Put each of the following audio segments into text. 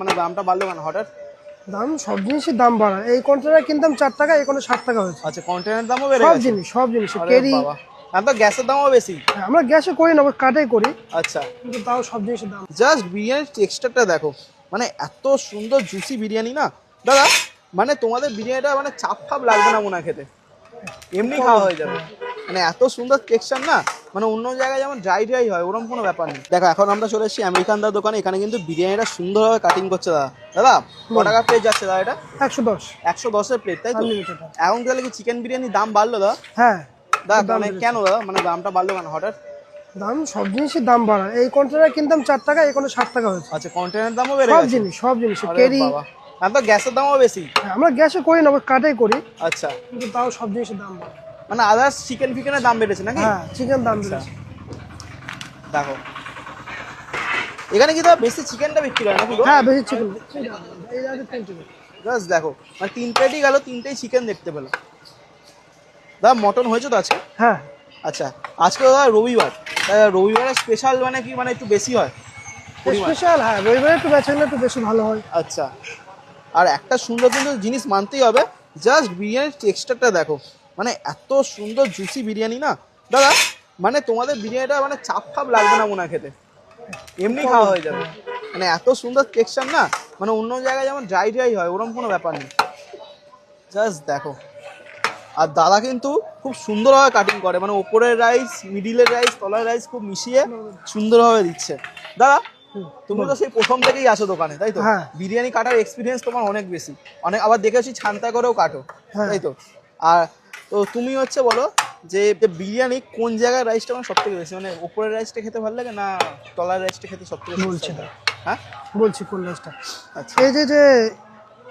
মানে দামটা বাড়লো কেন হঠাৎ? দাম সব জিনিসের দাম বাড়া। এই কন্টেনার কিনতাম 4 টাকা, এখন 60 টাকা হয়েছে। আচ্ছা, কন্টেনার দামও বেড়ে সব গেছে? জিনিস আরে কেরি। বাবা, এখন তো গ্যাসের দামও বেশি। আমরা গ্যাসে করি না, আমরা কাঠে করি, আচ্ছা, কিন্তু তাও সব জিনিসের দাম। জাস্ট বিরিয়ানির টেক্সচারটা দেখো, মানে এত সুন্দর জুসি বিরিয়ানি না দাদা, মানে তোমাদের বিরিয়ানিটা মানে চাপ ফাপ লাগবে না মনে হয় খেতে, এমনি খাওয়া হয়ে যাবে। মানে এত সুন্দর টেক্সচার না, মানে অন্য জায়গায় যেমন ড্রাই ড্রাই হয় ওরকম কোনো ব্যাপার নেই। দেখো এখন আমরা চলে এসেছি আমেরিকান দার দোকানে, এখানে কিন্তু বিরিয়ানিটা সুন্দরভাবে কাটিং করছে দাদা। দাদা ক টাকা প্লেট যাচ্ছে দাদা এটা? 110। 110-এর প্লেট, তাই তো? Unlimited। এখন তাহলে কি চিকেন বিরিয়ানির দাম বাড়লো দাদা? হ্যাঁ, দাদা দাম মানে বেড়েছে। কেন দাদা, মানে দামটা বাড়লো কেন হঠাৎ? দাম সব জিনিসের দাম বাড়া। এই কন্টেনার কিনতাম 4 টাকা, এখন 60 টাকা হয়েছে। আচ্ছা, কন্টেনার দামও বেড়ে সব গেছে? জিনিস আরে কেরি। বাবা, এখন তো গ্যাসের দামও বেশি। আমরা গ্যাসে করি না, আমরা কাঠে করি, আচ্ছা, কিন্তু তাও সব জিনিসের দাম বাড়া। মানে আদার্স চিকেন ফিকেনের দাম বেড়েছে নাকি? হ্যাঁ, চিকেন দাম বেড়েছে। দেখো এখানে কি দাদা বেশি চিকেনটা বিক্রি হয় নাকি? হ্যাঁ, বেশি চিকেন। এই আছে 3 টাকা। জাস্ট দেখো, মানে 3 প্লেটই গেল, 3টেই চিকেন দেখতে পেলাম। দাদা মটন হয়েছে তো আজকে? হ্যাঁ, আচ্ছা, আজকে দাদা রবিবার, রবিবারের স্পেশাল মানে কি, মানে একটু বেশি হয় পরিমাণ? স্পেশাল। হ্যাঁ, রবিবারে একটু বেচাকেনা একটু বেশি ভালো হয়। আচ্ছা, আর একটা সুন্দর সুন্দর জিনিস মানতেই হবে, জাস্ট বিরিয়ানির টেক্সচারটা দেখো, মানে এত সুন্দর জুসি বিরিয়ানি না দাদা, মানে তোমাদের বিরিয়ানিটা মানে চাপ ফাপ লাগবে না মনে হয় খেতে, এমনি খাওয়া হয়ে যাবে। মানে এত সুন্দর টেক্সচার না, মানে অন্য জায়গায় যেমন ড্রাই ড্রাই হয় ওরকম কোনো ব্যাপার নেই। জাস্ট দেখো, আর দাদা কিন্তু খুব সুন্দরভাবে কাটিং করে, মানে ওপরের রাইস, মিডিলের রাইস, তলার রাইস খুব মিশিয়ে সুন্দরভাবে দিচ্ছে। দাদা তুমি তো সেই প্রথম থেকেই আসো দোকানে, তাই তো? হ্যাঁ। বিরিয়ানি কাটার এক্সপিরিয়েন্স তোমার অনেক বেশি, অনেক, আবার দেখেছি ছান্তা করেও কাটো, হ্যাঁ। তাই তো? আর তো তুমি হচ্ছে বলো যে বিরিয়ানি কোন জায়গায় রাইসটা মানে সব থেকে বেশি, মানে ওপরের রাইসটা খেতে ভালো লাগে না তলার রাইসটা খেতে সব থেকে বলছি না। হ্যাঁ বলছি কোন রাইসটা। আচ্ছা, এই যে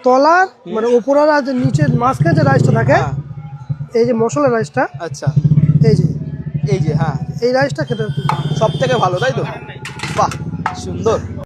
তলার মানে উপরের আর যে নিচের মাঝখানে যে রাইসটা থাকে, হ্যাঁ এই যে মশলা রাইসটা, আচ্ছা, এই যে এই যে হ্যাঁ, এই রাইসটা খেতে খুব ভালো। সব থেকে ভালো, তাই তো? বাহ, সুন্দর।